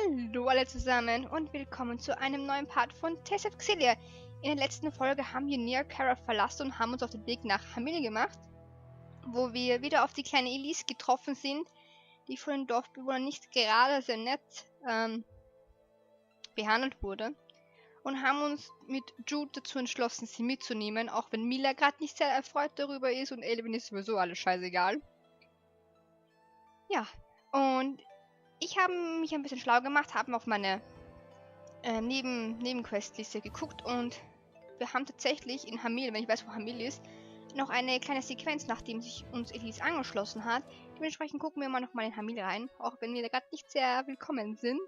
Hallo alle zusammen und willkommen zu einem neuen Part von Test Xillia. In der letzten Folge haben wir Nia Kara verlassen und haben uns auf den Weg nach Hamil gemacht, wo wir wieder auf die kleine Elise getroffen sind, die von den Dorfbewohnern nicht gerade sehr nett behandelt wurde, und haben uns mit Jyde dazu entschlossen, sie mitzunehmen, auch wenn Mila gerade nicht sehr erfreut darüber ist und Elvin ist sowieso alles scheißegal. Ja, und ich habe mich ein bisschen schlau gemacht, habe auf meine Nebenquestliste geguckt und wir haben tatsächlich in Hamil, wenn ich weiß, wo Hamil ist, noch eine kleine Sequenz, nachdem sich uns Elise angeschlossen hat. Dementsprechend gucken wir mal nochmal in Hamil rein, auch wenn wir da gerade nicht sehr willkommen sind.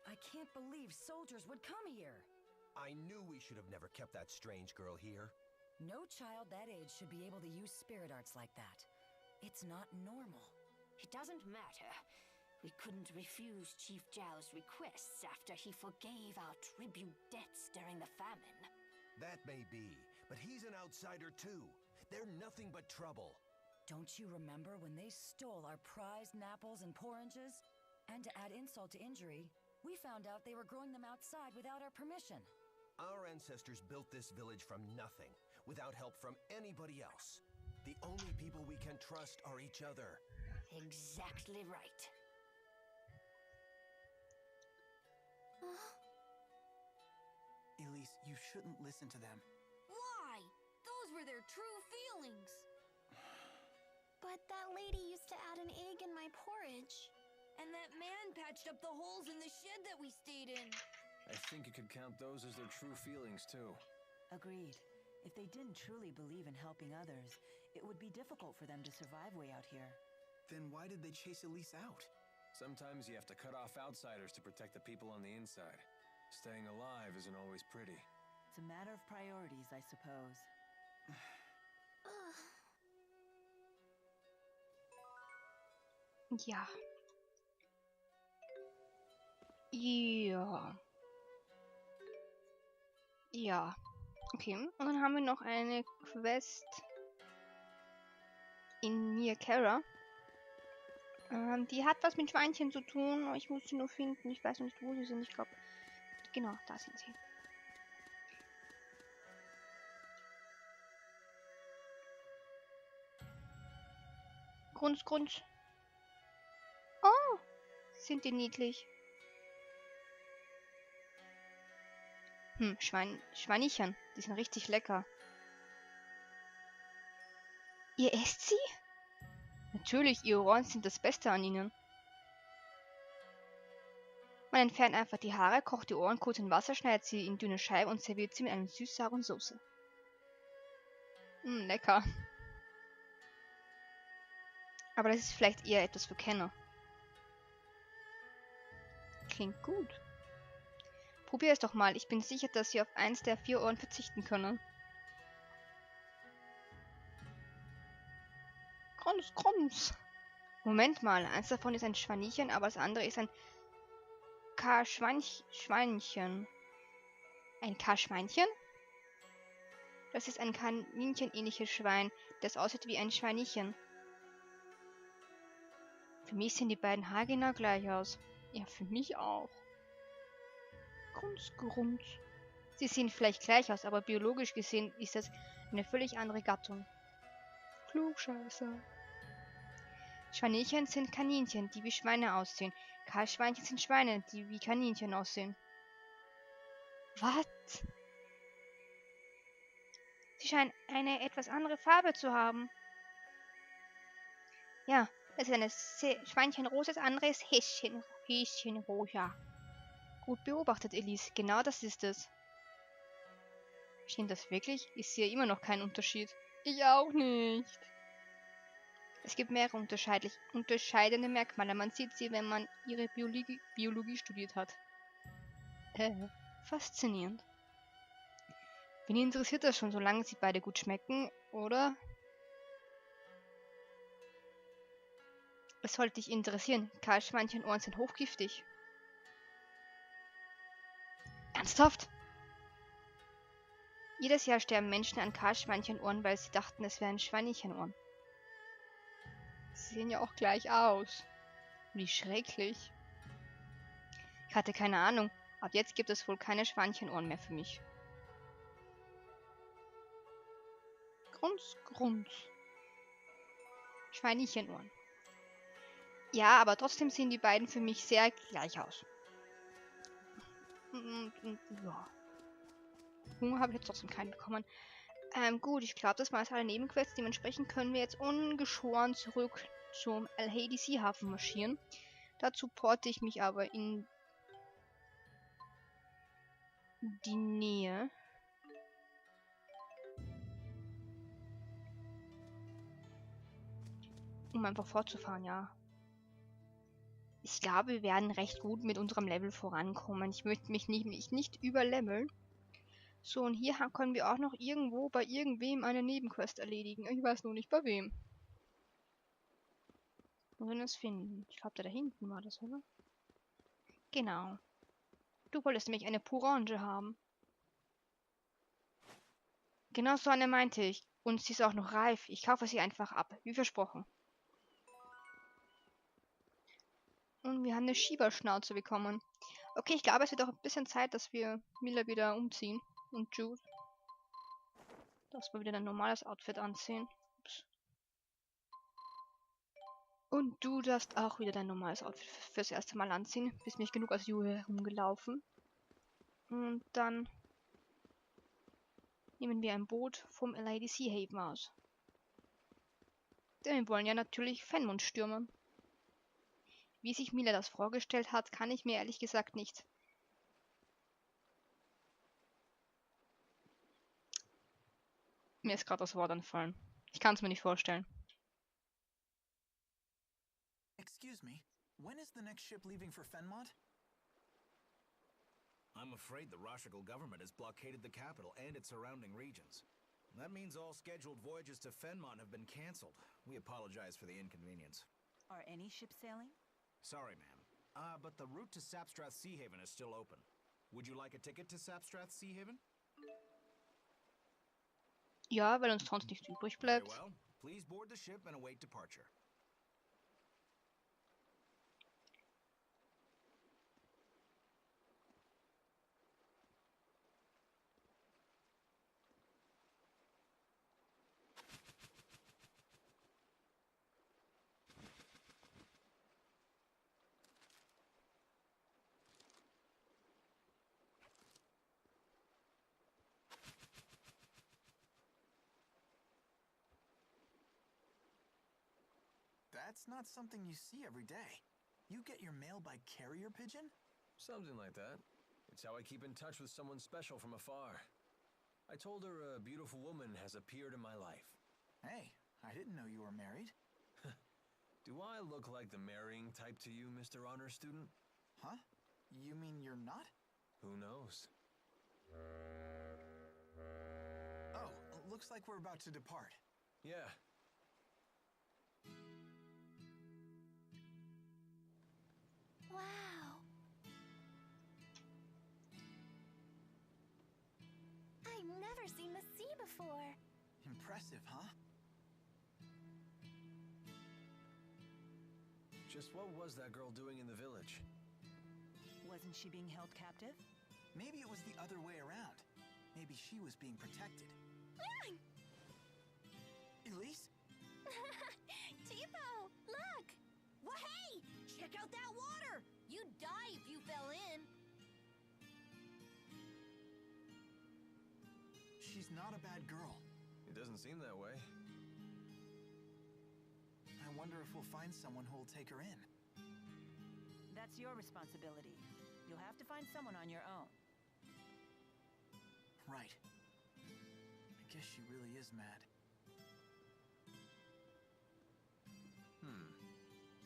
I can't believe soldiers would come here. I knew we should have never kept that strange girl here. No child that age should be able to use spirit arts like that. It's not normal. It doesn't matter. We couldn't refuse Chief Zhao's requests after he forgave our tribute debts during the famine. That may be, but he's an outsider too. They're nothing but trouble. Don't you remember when they stole our prized napples and porridges? And to add insult to injury, we found out they were growing them outside without our permission. Our ancestors built this village from nothing, without help from anybody else. The only people we can trust are each other. Exactly right. Elise, you shouldn't listen to them. Why? Those were their true feelings. But that lady used to add an egg in my porridge. And that man patched up the holes in the shed that we stayed in. I think you could count those as their true feelings, too. Agreed. If they didn't truly believe in helping others, it would be difficult for them to survive way out here. Then why did they chase Elise out? Sometimes you have to cut off outsiders to protect the people on the inside. Staying alive isn't always pretty. It's a matter of priorities, I suppose. Ja. Ja. Ja. Okay, und dann haben wir noch eine Quest in Nia Kara. Die hat was mit Schweinchen zu tun. Ich muss sie nur finden. Ich weiß noch nicht, wo sie sind. Ich glaube, genau, da sind sie. Grunz, Grunz. Oh, sind die niedlich. Schweinichen. Die sind richtig lecker. Ihr esst sie? Natürlich, ihre Ohren sind das Beste an ihnen. Man entfernt einfach die Haare, kocht die Ohren kurz in Wasser, schneidet sie in dünne Scheiben und serviert sie mit einer süß-sauren Soße. Lecker. Aber das ist vielleicht eher etwas für Kenner. Klingt gut. Probier es doch mal. Ich bin sicher, dass Sie auf eins der 4 Ohren verzichten können. Grunz, Grunz. Moment mal. Eins davon ist ein Schweinchen, aber das andere ist ein Schweinchen. Ein Schweinchen? Das ist ein Kaninchen-ähnliches Schwein, das aussieht wie ein Schweinchen. Für mich sehen die beiden haargenau gleich aus. Ja, für mich auch. Grunz, Grunz. Sie sehen vielleicht gleich aus, aber biologisch gesehen ist das eine völlig andere Gattung. Klugscheißer. Schweinchen sind Kaninchen, die wie Schweine aussehen. Kahlschweinchen sind Schweine, die wie Kaninchen aussehen. Was? Sie scheinen eine etwas andere Farbe zu haben. Ja, das ist eine Schweinchenrosa, das andere ist Häschenrosa. Gut beobachtet, Elise. Genau das ist es. Stimmt das wirklich? Ich sehe immer noch keinen Unterschied. Ich auch nicht. Es gibt mehrere unterscheidende Merkmale. Man sieht sie, wenn man ihre Biologie studiert hat. Faszinierend. Wen interessiert das schon, solange sie beide gut schmecken, oder? Es sollte dich interessieren. Kahlschweinchenohren sind hochgiftig. Ernsthaft? Jedes Jahr sterben Menschen an Kahlschweinchenohren, weil sie dachten, es wären Schweinchenohren. Sie sehen ja auch gleich aus. Wie schrecklich. Ich hatte keine Ahnung. Ab jetzt gibt es wohl keine Schweinchenohren mehr für mich. Grunz, Grunz. Schweinchenohren. Ja, aber trotzdem sehen die beiden für mich sehr gleich aus. Ja. Hunger habe ich jetzt trotzdem keinen bekommen. Gut, ich glaube, das waren jetzt alle Nebenquests. Dementsprechend können wir jetzt ungeschoren zurück zum Jyde Seehafen marschieren. Dazu porte ich mich aber in die Nähe. Um einfach fortzufahren, ja. Ich glaube, wir werden recht gut mit unserem Level vorankommen. Ich möchte mich nicht überleveln. So, und hier können wir auch noch irgendwo bei irgendwem eine Nebenquest erledigen. Ich weiß nur nicht bei wem. Wo wir es finden? Ich glaube, da hinten war das, oder? Genau. Du wolltest nämlich eine Purange haben. Genau so eine meinte ich. Und sie ist auch noch reif. Ich kaufe sie einfach ab, wie versprochen. Und wir haben eine Schieberschnauze bekommen. Okay, ich glaube, es wird auch ein bisschen Zeit, dass wir Miller wieder umziehen. Und Jyde. Dass wir wieder ein normales Outfit anziehen. Ups. Und du darfst auch wieder dein normales Outfit fürs erste Mal anziehen. Bist nicht genug als Jyde herumgelaufen. Und dann nehmen wir ein Boot vom Jyde Seehafen aus. Denn wir wollen ja natürlich Fennmont stürmen. Wie sich Miller das vorgestellt hat, kann ich mir ehrlich gesagt nicht. Mir ist gerade das Wort entfallen. Ich kann es mir nicht vorstellen. Excuse me, when is the next ship leaving for Fennmont? I'm afraid the Rashigal government has blockaded the capital and its surrounding regions. That means all scheduled voyages to Fennmont have been cancelled. We apologize for the inconvenience. Are any ships sailing? Sorry, ma'am. But the route to Saphrstrah Seehafen is still open. Would you like a ticket to Saphrstrah Seehafen? Ja, weil uns sonst nichts übrig Very bleibt. well. Please board the ship and await departure. That's not something you see every day. You get your mail by carrier pigeon? Something like that. It's how I keep in touch with someone special from afar. I told her a beautiful woman has appeared in my life. Hey, I didn't know you were married. Do I look like the marrying type to you, Mr. Honor Student? Huh? You mean you're not? Who knows? Oh, looks like we're about to depart. Yeah. Wow. I've never seen the sea before. Impressive, huh? Just what was that girl doing in the village? Wasn't she being held captive? Maybe it was the other way around. Maybe she was being protected. Elise? Tipo, look! Well, hey! Check out that water! You'd die if you fell in. She's not a bad girl. It doesn't seem that way. I wonder if we'll find someone who'll take her in. That's your responsibility. You'll have to find someone on your own. Right. I guess she really is mad.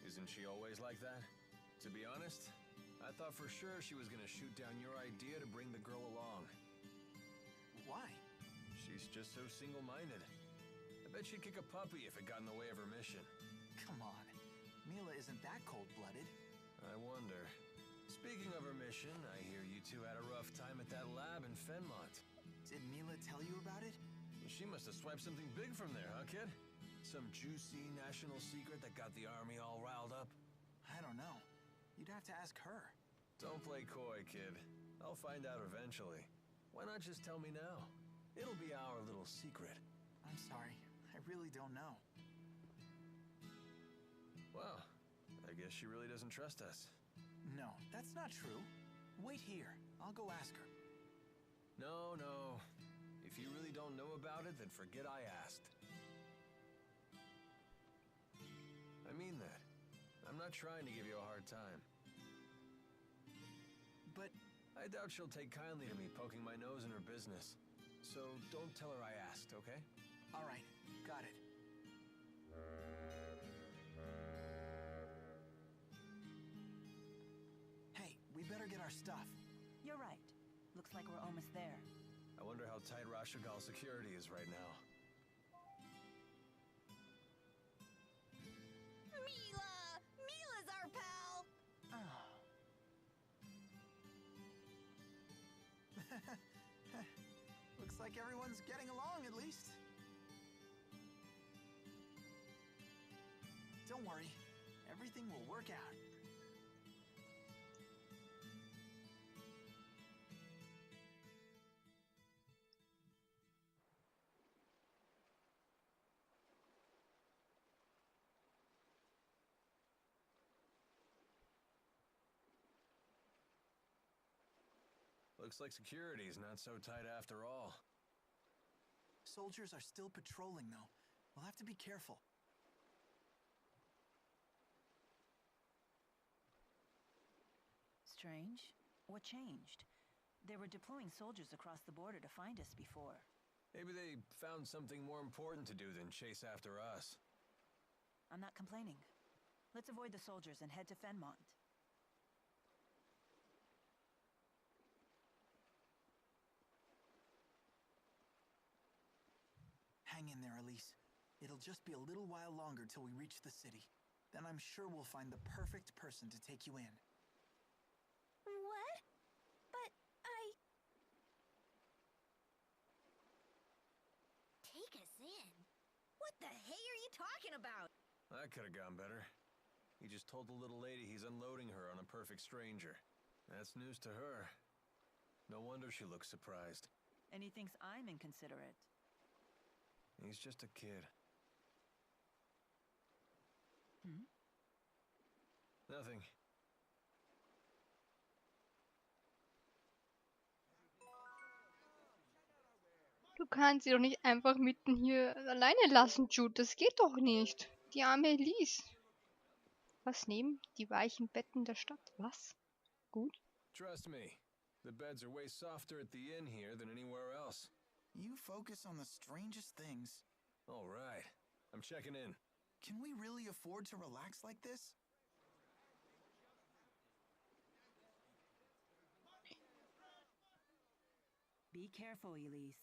Isn't she always like that? To be honest, I thought for sure she was gonna shoot down your idea to bring the girl along. Why? She's just so single-minded. I bet she'd kick a puppy if it got in the way of her mission. Come on. Mila isn't that cold-blooded. I wonder. Speaking of her mission, I hear you two had a rough time at that lab in Fennmont. Did Mila tell you about it? She must have swiped something big from there, huh, kid? some juicy national secret that got the army all riled up? I don't know. You'd have to ask her. Don't play coy, kid. I'll find out eventually. Why not just tell me now? It'll be our little secret. I'm sorry. I really don't know. Well, I guess she really doesn't trust us. No, that's not true. Wait here. I'll go ask her. No, no. If you really don't know about it, then forget I asked. I mean that. I'm not trying to give you a hard time. But I doubt she'll take kindly to me poking my nose in her business. So don't tell her I asked, okay? all right, got it. Hey, we better get our stuff. You're right. Looks like we're almost there. I wonder how tight Rashagal's security is right now. Mila! Mila's our pal! Oh. Looks like everyone's getting along at least. Don't worry, everything will work out. Looks like security's not so tight after all. Soldiers are still patrolling, though. We'll have to be careful. Strange. What changed? They were deploying soldiers across the border to find us before. Maybe they found something more important to do than chase after us. I'm not complaining. Let's avoid the soldiers and head to Fennmont. Hang in there, Elise. It'll just be a little while longer till we reach the city. Then I'm sure we'll find the perfect person to take you in. What? But Take us in? What the hey are you talking about? That could have gone better. He just told the little lady he's unloading her on a perfect stranger. That's news to her. No wonder she looks surprised. And he thinks I'm inconsiderate. He's just a kid. Hmm? Nothing. Du kannst sie doch nicht einfach mitten hier alleine lassen, Jude. Das geht doch nicht. Die arme Elise. Was nehmen? Die weichen Betten der Stadt. Was? Gut. Trust me. The beds are way softer at the inn here than anywhere else. You focus on the strangest things. All right. I'm checking in. Can we really afford to relax like this? Be careful, Elise.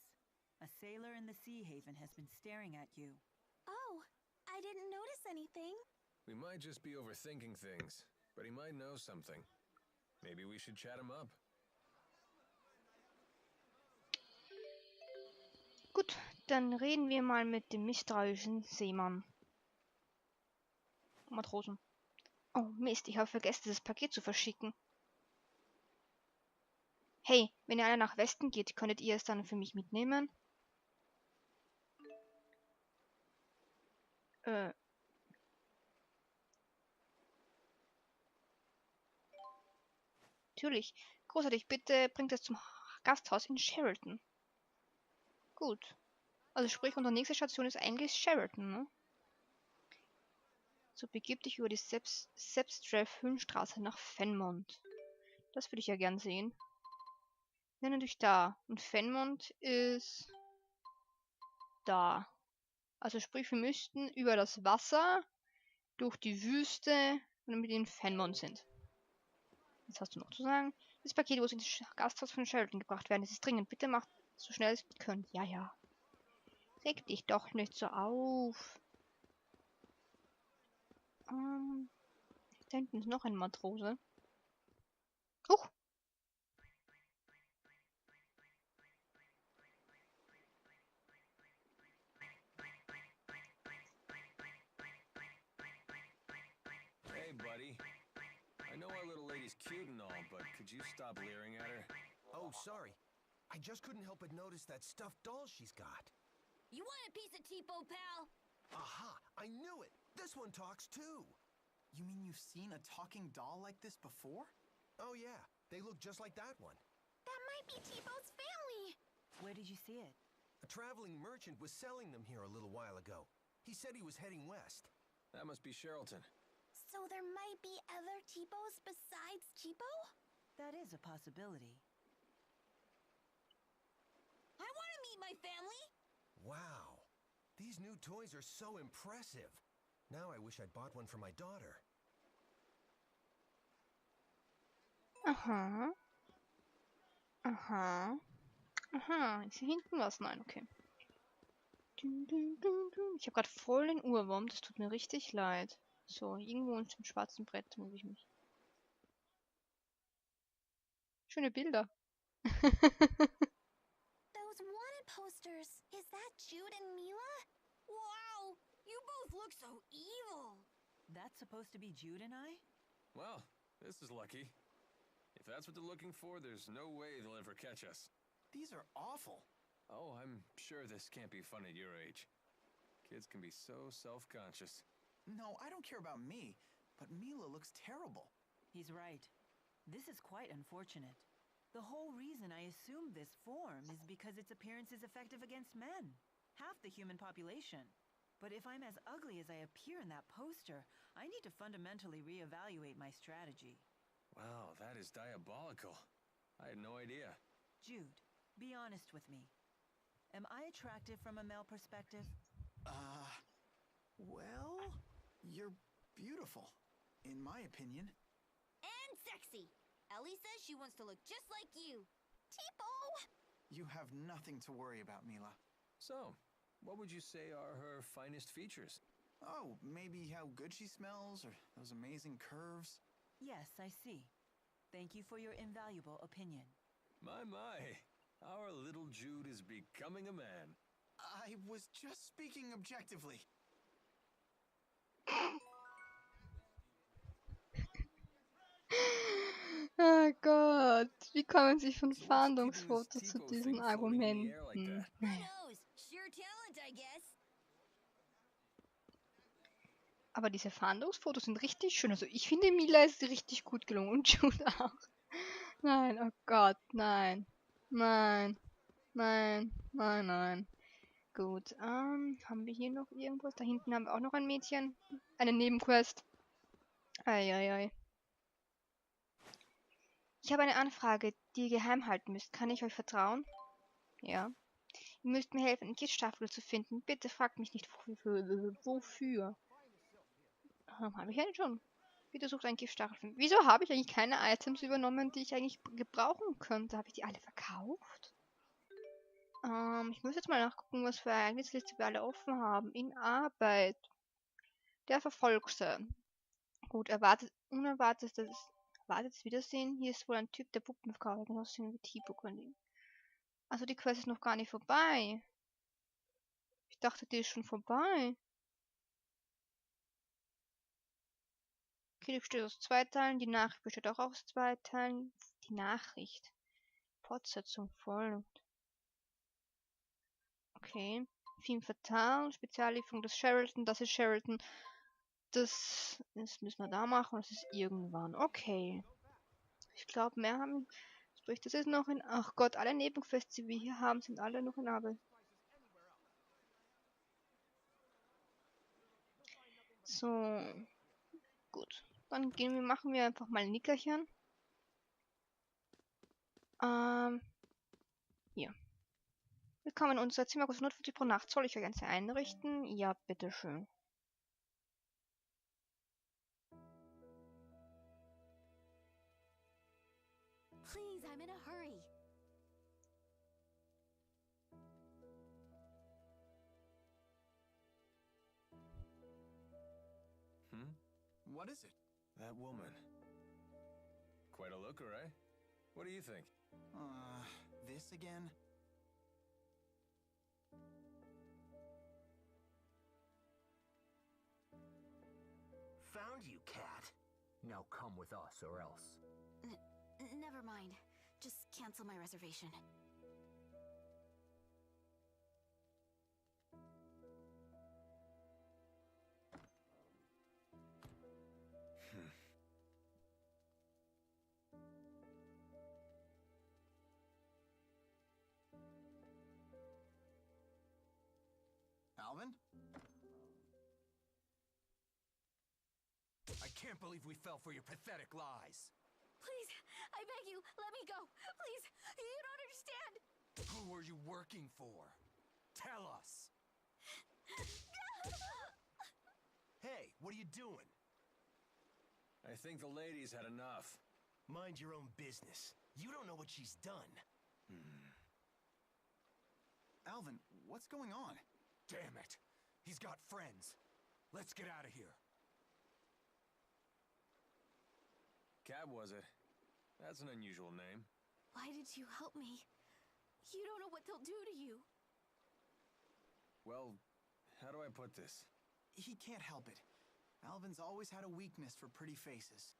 A sailor in the Seahaven has been staring at you. Oh, I didn't notice anything. We might just be overthinking things, but he might know something. Maybe we should chat him up. Gut, dann reden wir mal mit dem misstrauischen Seemann. Matrosen. Oh Mist, ich habe vergessen, dieses Paket zu verschicken. Hey, wenn ihr alle nach Westen geht, könntet ihr es dann für mich mitnehmen? Natürlich. Großartig, bitte bringt es zum Gasthaus in Sheraton. Gut. Also sprich, unsere nächste Station ist eigentlich Sheraton, ne? So, begib dich über die Saphrstrah Seehafen nach Fennmont. Das würde ich ja gern sehen. Wir sind natürlich da. Und Fennmont ist da. Also sprich, wir müssten über das Wasser, durch die Wüste und damit in Fennmont sind. Was hast du noch zu sagen? Das Paket muss ins Gasthaus von Sheraton gebracht werden. Es ist dringend. Bitte macht so schnell es könnt. Ja, ja. Reg dich doch nicht so auf. Da hinten ist noch ein Matrose. Huch! buddy. I know our little lady's cute and all, but could you stop leering at her? Oh, sorry. I just couldn't help but notice that stuffed doll she's got. You want a piece of Tipo, pal? Aha! I knew it! This one talks too! You mean you've seen a talking doll like this before? Oh yeah, they look just like that one. That might be Tipo's family. Where did you see it? A traveling merchant was selling them here a little while ago. He said he was heading west. That must be Sherrilton. So there might be other Tipos besides Tipo? That is a possibility. I want to meet my family. Wow. These new toys are so impressive. Now I wish I'd bought one for my daughter. Aha. Aha. Aha. Ist hier hinten was? Nein, okay. Ich habe gerade voll den Ohrwurm. Das tut mir richtig leid. So, irgendwo unter dem schwarzen Brett muss ich mich. Schöne Bilder. Those wanted posters. Is that Jyde and Mila? Wow, you both look so evil. That's supposed to be Jyde and I? Well, this is lucky. If that's what they're looking for, there's no way they'll ever catch us. These are awful. Oh, I'm sure this can't be fun at your age. Kids can be so self-conscious. No, I don't care about me, but Mila looks terrible. He's right. This is quite unfortunate. The whole reason I assumed this form is because its appearance is effective against men. Half the human population. But if I'm as ugly as I appear in that poster, I need to fundamentally reevaluate my strategy. Wow, that is diabolical. I had no idea. Jyde, be honest with me. Am I attractive from a male perspective? Well, you're beautiful, in my opinion. And sexy. Ellie says she wants to look just like you. Tipo! You have nothing to worry about, Mila. So, what would you say are her finest features? Oh, maybe how good she smells, or those amazing curves. Yes, I see. Thank you for your invaluable opinion. My, our little Jyde is becoming a man. I was just speaking objectively. Oh Gott, wie kommen Sie von Fahndungsfotos zu diesen Argumenten? Who knows? Sheer talent, I guess. Aber diese Fahndungsfotos sind richtig schön. Also ich finde, Mila ist richtig gut gelungen und Jyde auch. Nein, oh Gott, nein. Nein. Nein, nein, nein. Gut, haben wir hier noch irgendwas? Da hinten haben wir auch noch ein Mädchen. Eine Nebenquest. Eieiei. Ich habe eine Anfrage, die ihr geheim halten müsst. Kann ich euch vertrauen? Ja. Ihr müsst mir helfen, eine Giftstaffel zu finden. Bitte fragt mich nicht wofür. Habe ich einen schon. Bitte sucht einen Giftstachel. Wieso habe ich eigentlich keine Items übernommen, die ich eigentlich gebrauchen könnte? Habe ich die alle verkauft? Ich muss jetzt mal nachgucken, was für Ereignisliste wir alle offen haben. In Arbeit. Der Verfolgte. Gut, unerwartetes Wiedersehen. Hier ist wohl ein Typ, der Puppen verkauft. Genau sehen wie Tipo können. Also die Quest ist noch gar nicht vorbei. Ich dachte, die ist schon vorbei. Okay, die besteht aus 2 Teilen. Die Nachricht besteht auch aus 2 Teilen. Die Nachricht. Fortsetzung folgt. Okay. Film Fatal. Speziallieferung des Sherrilton. Das ist Sherrilton. Das müssen wir da machen. Das ist irgendwann. Okay. Ich glaube, mehr haben. Sprich, das ist noch in. Ach Gott, alle Nebenquests, die wir hier haben, sind alle noch in Arbeit. So. Gut. Dann machen wir einfach mal ein Nickerchen. Hier. Willkommen in unser Zimmer, kostet 150 pro Nacht. Soll ich euch eins einrichten? Ja, bitteschön. Please, I'm in a hurry. What is it? That woman. Quite a looker, eh? What do you think? This again? Found you, cat. Now come with us or else. Never mind. Just cancel my reservation. Alvin? I can't believe we fell for your pathetic lies. Please, I beg you, let me go. Please, you don't understand. Who are you working for? Tell us. Hey, what are you doing? I think the lady's had enough. Mind your own business. You don't know what she's done. Alvin, what's going on? Damn it. He's got friends. Let's get out of here. Cab, was it? That's an unusual name. Why did you help me? You don't know what they'll do to you. Well, how do I put this? He can't help it. Alvin's always had a weakness for pretty faces.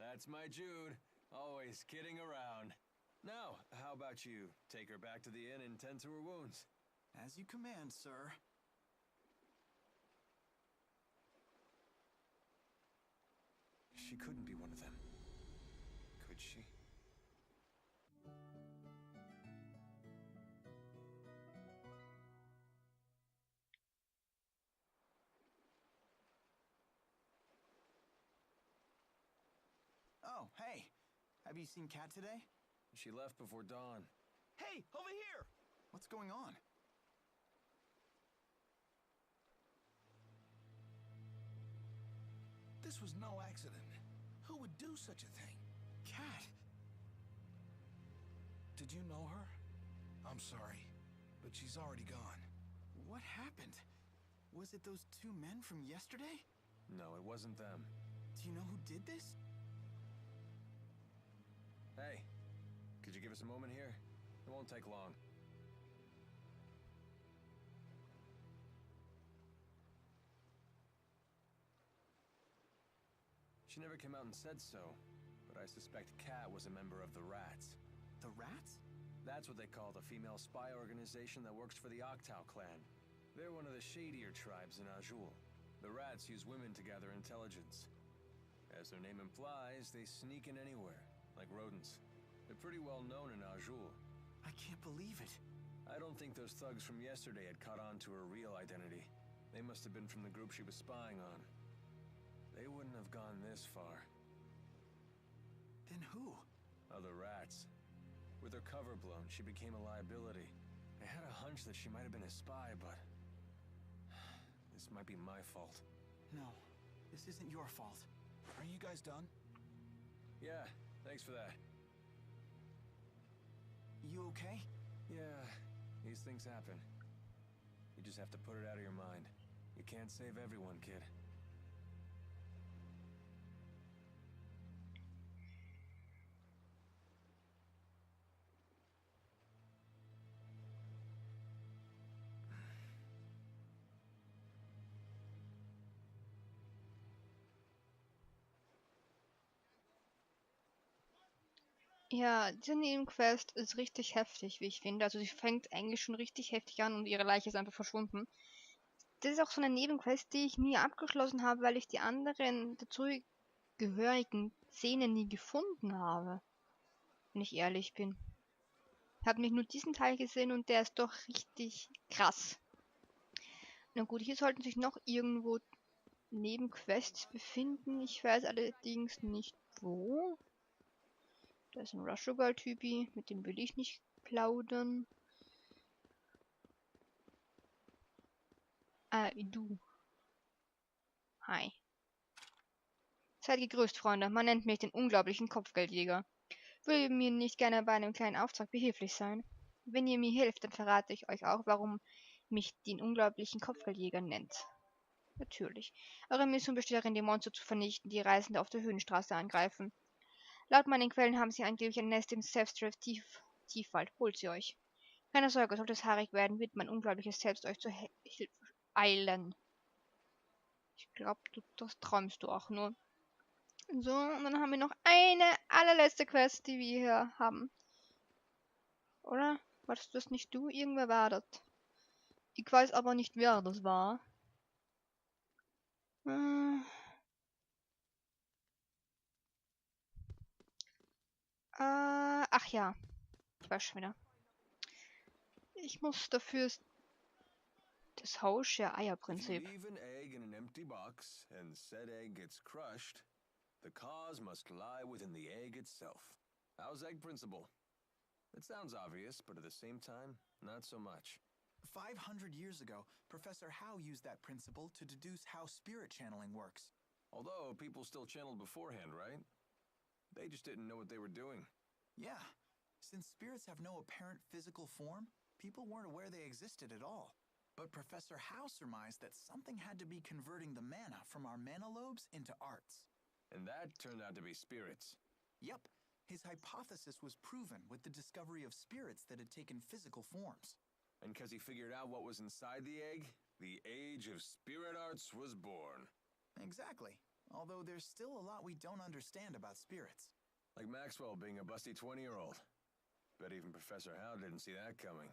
That's my Jyde. Always kidding around. Now, how about you take her back to the inn and tend to her wounds? As you command, sir. She couldn't be one of them. Could she? Oh, hey. Have you seen Kat today? She left before dawn. Hey, over here! What's going on? This was no accident. Who would do such a thing? Kat! Did you know her? I'm sorry, but she's already gone. What happened? Was it those two men from yesterday? No, it wasn't them. Do you know who did this? Hey, could you give us a moment here? It won't take long. She never came out and said so, but I suspect Kat was a member of the Rats. The Rats? That's what they call the female spy organization that works for the Octow clan. They're one of the shadier tribes in Azul. The Rats use women to gather intelligence. As their name implies, they sneak in anywhere, like rodents. They're pretty well known in Azul. I can't believe it. I don't think those thugs from yesterday had caught on to her real identity. They must have been from the group she was spying on. They wouldn't have gone this far. Then who? Other Rats. With her cover blown, she became a liability. I had a hunch that she might have been a spy, but... this might be my fault. No, this isn't your fault. Are you guys done? Yeah, thanks for that. You okay? Yeah, these things happen. You just have to put it out of your mind. You can't save everyone, kid. Ja, diese Nebenquest ist richtig heftig, wie ich finde. Also sie fängt eigentlich schon richtig heftig an und ihre Leiche ist einfach verschwunden. Das ist auch so eine Nebenquest, die ich nie abgeschlossen habe, weil ich die anderen dazugehörigen Szenen nie gefunden habe. Wenn ich ehrlich bin. Ich habe mich nur diesen Teil gesehen und der ist doch richtig krass. Na gut, hier sollten sich noch irgendwo Nebenquests befinden. Ich weiß allerdings nicht wo. Da ist ein Rush-Girl-Typi, mit dem will ich nicht plaudern. Ah, du. Hi. Seid gegrüßt, Freunde. Man nennt mich den unglaublichen Kopfgeldjäger. Würde mir nicht gerne bei einem kleinen Auftrag behilflich sein. Wenn ihr mir hilft, dann verrate ich euch auch, warum mich den unglaublichen Kopfgeldjäger nennt. Natürlich. Eure Mission besteht darin, die Monster zu vernichten, die Reisende auf der Höhenstraße angreifen. Laut meinen Quellen haben sie angeblich ein Nest im Saphrstrah Tiefwald. Holt sie euch. Keine Sorge, sollte es haarig werden, wird mein unglaubliches Selbst euch zur Hilfe eilen. Ich glaube, das träumst du auch nur. So, und dann haben wir noch eine allerletzte Quest, die wir hier haben. Oder? Warst das nicht du? Irgendwer war das. Ich weiß aber nicht, wer das war. Ach ja. Ich weiß schon wieder. Ich muss dafür das Hausche Eier-Prinzip. If you leave an egg in an empty box and said egg gets crushed, the cause must lie within the egg itself. How's egg principle? It sounds obvious, but at the same time, not so much. 500 years ago, Professor Howe used that principle to deduce how spirit channeling works. Although people still channeled beforehand, right? They just didn't know what they were doing. Yeah. Since spirits have no apparent physical form, people weren't aware they existed at all. But Professor Howe surmised that something had to be converting the mana from our mana lobes into arts. And that turned out to be spirits. Yep. His hypothesis was proven with the discovery of spirits that had taken physical forms. And because he figured out what was inside the egg, the age of spirit arts was born. Exactly. Although there's still a lot we don't understand about spirits. Like Maxwell being a busty 20-year-old. Bet even Professor Howe didn't see that coming.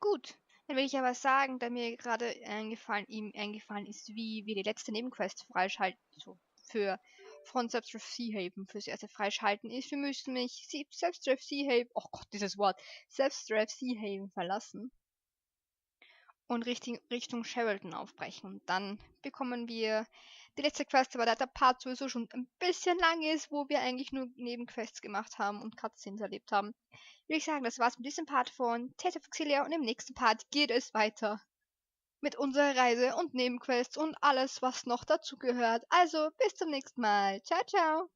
Gut, dann will ich aber sagen, da mir gerade ihm eingefallen ist, wie wir die letzte Nebenquest freischalten, so für von Saphrstrah Seehafen fürs erste freischalten ist. Wir müssen Saphrstrah Seehafen, oh Gott, dieses Wort, Saphrstrah Seehafen verlassen und Richtung Sheraton aufbrechen. Dann bekommen wir die letzte Quest, aber da der Part sowieso schon ein bisschen lang ist, wo wir eigentlich nur Nebenquests gemacht haben und Cutscenes erlebt haben, würde ich sagen, das war's mit diesem Part von Tales of Xillia und im nächsten Part geht es weiter mit unserer Reise und Nebenquests und alles, was noch dazu gehört. Also, bis zum nächsten Mal. Ciao, ciao!